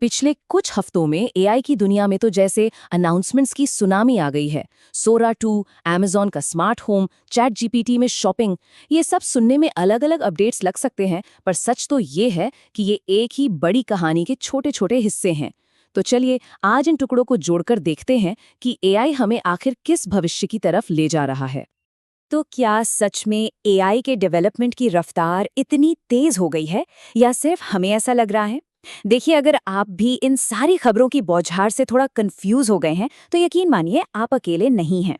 पिछले कुछ हफ्तों में एआई की दुनिया में तो जैसे अनाउंसमेंट्स की सुनामी आ गई है। सोरा 2, अमेज़न का स्मार्ट होम, चैट जीपीटी में शॉपिंग, ये सब सुनने में अलग अलग अपडेट्स लग सकते हैं, पर सच तो ये है कि ये एक ही बड़ी कहानी के छोटे छोटे हिस्से हैं। तो चलिए आज इन टुकड़ों को जोड़कर देखते हैं कि एआई हमें आखिर किस भविष्य की तरफ ले जा रहा है। तो क्या सच में एआई के डेवलपमेंट की रफ्तार इतनी तेज हो गई है या सिर्फ हमें ऐसा लग रहा है? देखिए, अगर आप भी इन सारी खबरों की बौछार से थोड़ा कंफ्यूज हो गए हैं तो यकीन मानिए आप अकेले नहीं हैं।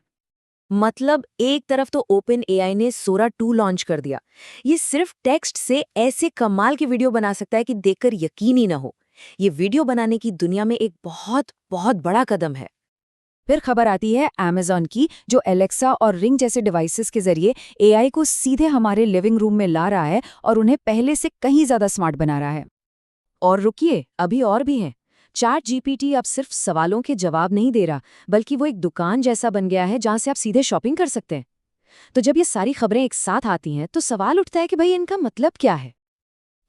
मतलब एक तरफ तो ओपन एआई ने सोरा 2 लॉन्च कर दिया। ये सिर्फ टेक्स्ट से ऐसे कमाल की वीडियो बना सकता है कि देखकर यकीन ही ना हो। ये वीडियो बनाने की दुनिया में एक बहुत बहुत बड़ा कदम है। फिर खबर आती है अमेज़न की, जो एलेक्सा और रिंग जैसे डिवाइसेस के जरिए एआई को सीधे हमारे लिविंग रूम में ला रहा है और उन्हें पहले से कहीं ज्यादा स्मार्ट बना रहा है। और रुकिए, अभी और भी हैं। चैट जीपीटी अब सिर्फ सवालों के जवाब नहीं दे रहा, बल्कि वो एक दुकान जैसा बन गया है जहां से आप सीधे शॉपिंग कर सकते हैं। तो जब ये सारी खबरें एक साथ आती हैं तो सवाल उठता है कि भाई इनका मतलब क्या है।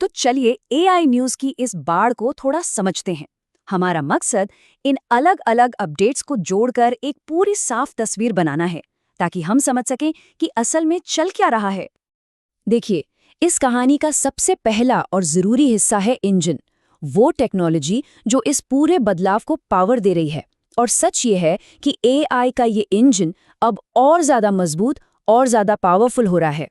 तो चलिए एआई न्यूज़ की इस बाढ़ को थोड़ा समझते हैं। हमारा मकसद इन अलग अलग अपडेट्स को जोड़कर एक पूरी साफ तस्वीर बनाना है, ताकि हम समझ सकें कि असल में चल क्या रहा है। देखिए, इस कहानी का सबसे पहला और ज़रूरी हिस्सा है इंजन, वो टेक्नोलॉजी जो इस पूरे बदलाव को पावर दे रही है। और सच ये है कि एआई का ये इंजन अब और ज़्यादा मजबूत और ज़्यादा पावरफुल हो रहा है।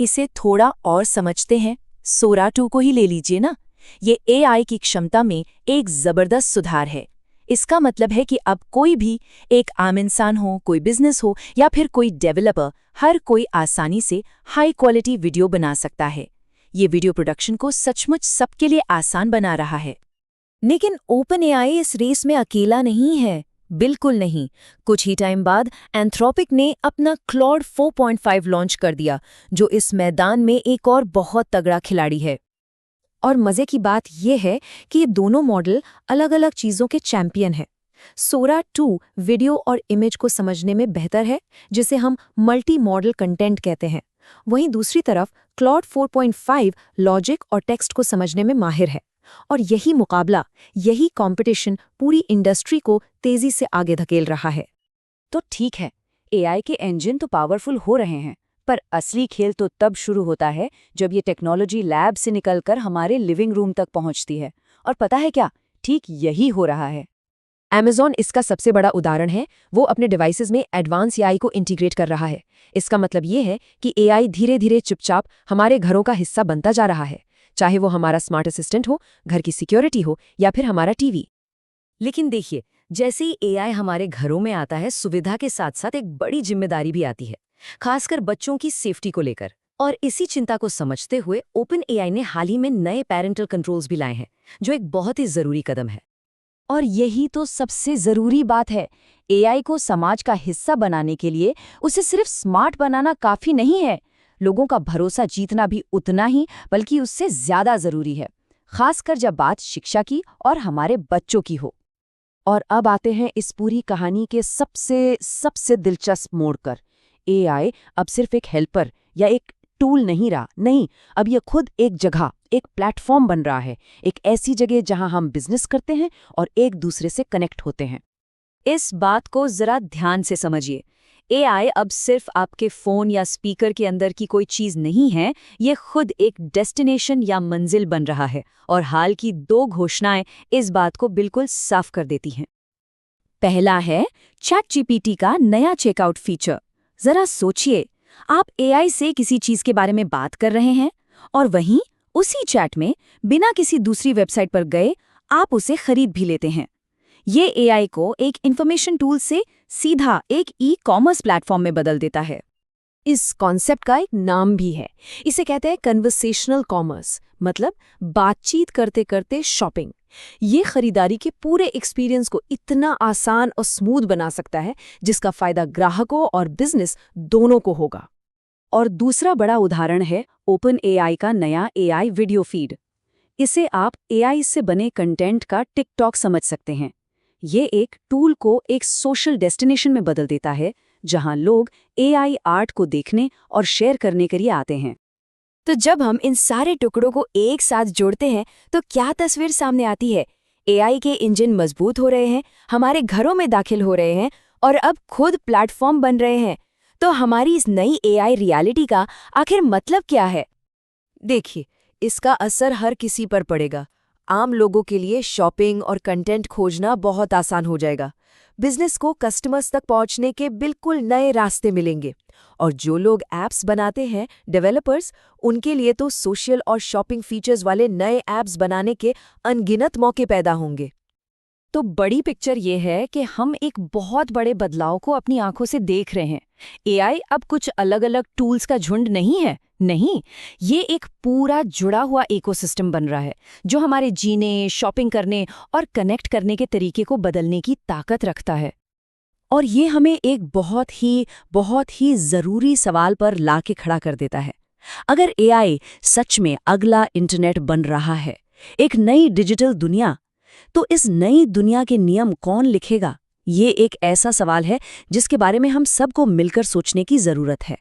इसे थोड़ा और समझते हैं। सोरा 2 को ही ले लीजिए ना। ये एआई की क्षमता में एक जबरदस्त सुधार है। इसका मतलब है कि अब कोई भी, एक आम इंसान हो, कोई बिजनेस हो या फिर कोई डेवलपर, हर कोई आसानी से हाई क्वालिटी वीडियो बना सकता है। ये वीडियो प्रोडक्शन को सचमुच सबके लिए आसान बना रहा है। लेकिन ओपन एआई इस रेस में अकेला नहीं है। बिल्कुल नहीं। कुछ ही टाइम बाद एंथ्रोपिक ने अपना क्लॉड 4.5 लॉन्च कर दिया, जो इस मैदान में एक और बहुत तगड़ा खिलाड़ी है। और मजे की बात यह है कि ये दोनों मॉडल अलग अलग चीजों के चैंपियन हैं। सोरा 2 वीडियो और इमेज को समझने में बेहतर है, जिसे हम मल्टी मॉडल कंटेंट कहते हैं। वहीं दूसरी तरफ क्लॉड 4.5 लॉजिक और टेक्स्ट को समझने में माहिर है। और यही मुकाबला, यही कंपटीशन पूरी इंडस्ट्री को तेजी से आगे धकेल रहा है। तो ठीक है, एआई के इंजन तो पावरफुल हो रहे हैं, पर असली खेल तो तब शुरू होता है जब ये टेक्नोलॉजी लैब से निकलकर हमारे लिविंग रूम तक पहुंचती है। और पता है क्या, ठीक यही हो रहा है। अमेज़न इसका सबसे बड़ा उदाहरण है। वो अपने डिवाइसेस में एडवांस एआई को इंटीग्रेट कर रहा है। इसका मतलब ये है कि एआई धीरे धीरे चुपचाप हमारे घरों का हिस्सा बनता जा रहा है, चाहे वो हमारा स्मार्ट असिस्टेंट हो, घर की सिक्योरिटी हो या फिर हमारा टीवी। लेकिन देखिए, जैसे ही एआई हमारे घरों में आता है, सुविधा के साथ साथ एक बड़ी जिम्मेदारी भी आती है, खासकर बच्चों की सेफ्टी को लेकर। और इसी चिंता को समझते हुए ओपन एआई ने हाल ही में नए पेरेंटल कंट्रोल्स भी लाए हैं, जो एक बहुत ही जरूरी कदम है। और यही तो सबसे जरूरी बात है। एआई को समाज का हिस्सा बनाने के लिए उसे सिर्फ स्मार्ट बनाना काफी नहीं है। लोगों का भरोसा जीतना भी उतना ही, बल्कि उससे ज्यादा जरूरी है, खासकर जब बात शिक्षा की और हमारे बच्चों की हो। और अब आते हैं इस पूरी कहानी के सबसे सबसे दिलचस्प मोड़ पर। एआई अब सिर्फ एक हेल्पर या एक टूल नहीं रहा, नहीं, अब ये खुद एक जगह, एक प्लेटफॉर्म बन रहा है। एक ऐसी जगह जहां हम बिजनेस करते हैं और एक दूसरे से कनेक्ट होते हैं। इस बात को जरा ध्यान से समझिए। एआई अब सिर्फ आपके फोन या स्पीकर के अंदर की कोई चीज नहीं है, ये खुद एक डेस्टिनेशन या मंजिल बन रहा है। और हाल की 2 घोषणाएं इस बात को बिल्कुल साफ कर देती हैं। पहला है चैट जीपीटी का नया चेकआउट फीचर। जरा सोचिए, आप एआई से किसी चीज के बारे में बात कर रहे हैं और वहीं उसी चैट में बिना किसी दूसरी वेबसाइट पर गए आप उसे खरीद भी लेते हैं। ये एआई को एक इंफॉर्मेशन टूल से सीधा एक ई कॉमर्स प्लेटफॉर्म में बदल देता है। इस कॉन्सेप्ट का एक नाम भी है। इसे कहते हैं कन्वर्सेशनल कॉमर्स, मतलब बातचीत करते करते शॉपिंग। ये खरीदारी के पूरे एक्सपीरियंस को इतना आसान और स्मूथ बना सकता है, जिसका फायदा ग्राहकों और बिजनेस दोनों को होगा। और दूसरा बड़ा उदाहरण है ओपन एआई का नया एआई वीडियो फीड। इसे आप एआई से बने कंटेंट का टिकटॉक समझ सकते हैं। ये एक टूल को एक सोशल डेस्टिनेशन में बदल देता है, जहां लोग एआई आर्ट को देखने और शेयर करने के लिए आते हैं। तो जब हम इन सारे टुकड़ों को एक साथ जोड़ते हैं तो क्या तस्वीर सामने आती है? एआई के इंजन मजबूत हो रहे हैं, हमारे घरों में दाखिल हो रहे हैं और अब खुद प्लेटफॉर्म बन रहे हैं, तो हमारी इस नई एआई रियलिटी का आखिर मतलब क्या है? देखिए, इसका असर हर किसी पर पड़ेगा। आम लोगों के लिए शॉपिंग और कंटेंट खोजना बहुत आसान हो जाएगा। बिजनेस को कस्टमर्स तक पहुंचने के बिल्कुल नए रास्ते मिलेंगे। और जो लोग ऐप्स बनाते हैं, डेवलपर्स, उनके लिए तो सोशल और शॉपिंग फीचर्स वाले नए ऐप्स बनाने के अनगिनत मौके पैदा होंगे। तो बड़ी पिक्चर ये है कि हम एक बहुत बड़े बदलाव को अपनी आंखों से देख रहे हैं। एआई अब कुछ अलग-अलग टूल्स का झुंड नहीं है, नहीं, ये एक पूरा जुड़ा हुआ इकोसिस्टम बन रहा है, जो हमारे जीने, शॉपिंग करने और कनेक्ट करने के तरीके को बदलने की ताकत रखता है। और ये हमें एक बहुत ही ज़रूरी सवाल पर लाके खड़ा कर देता है। अगर एआई सच में अगला इंटरनेट बन रहा है, एक नई डिजिटल दुनिया, तो इस नई दुनिया के नियम कौन लिखेगा? ये एक ऐसा सवाल है जिसके बारे में हम सबको मिलकर सोचने की ज़रूरत है।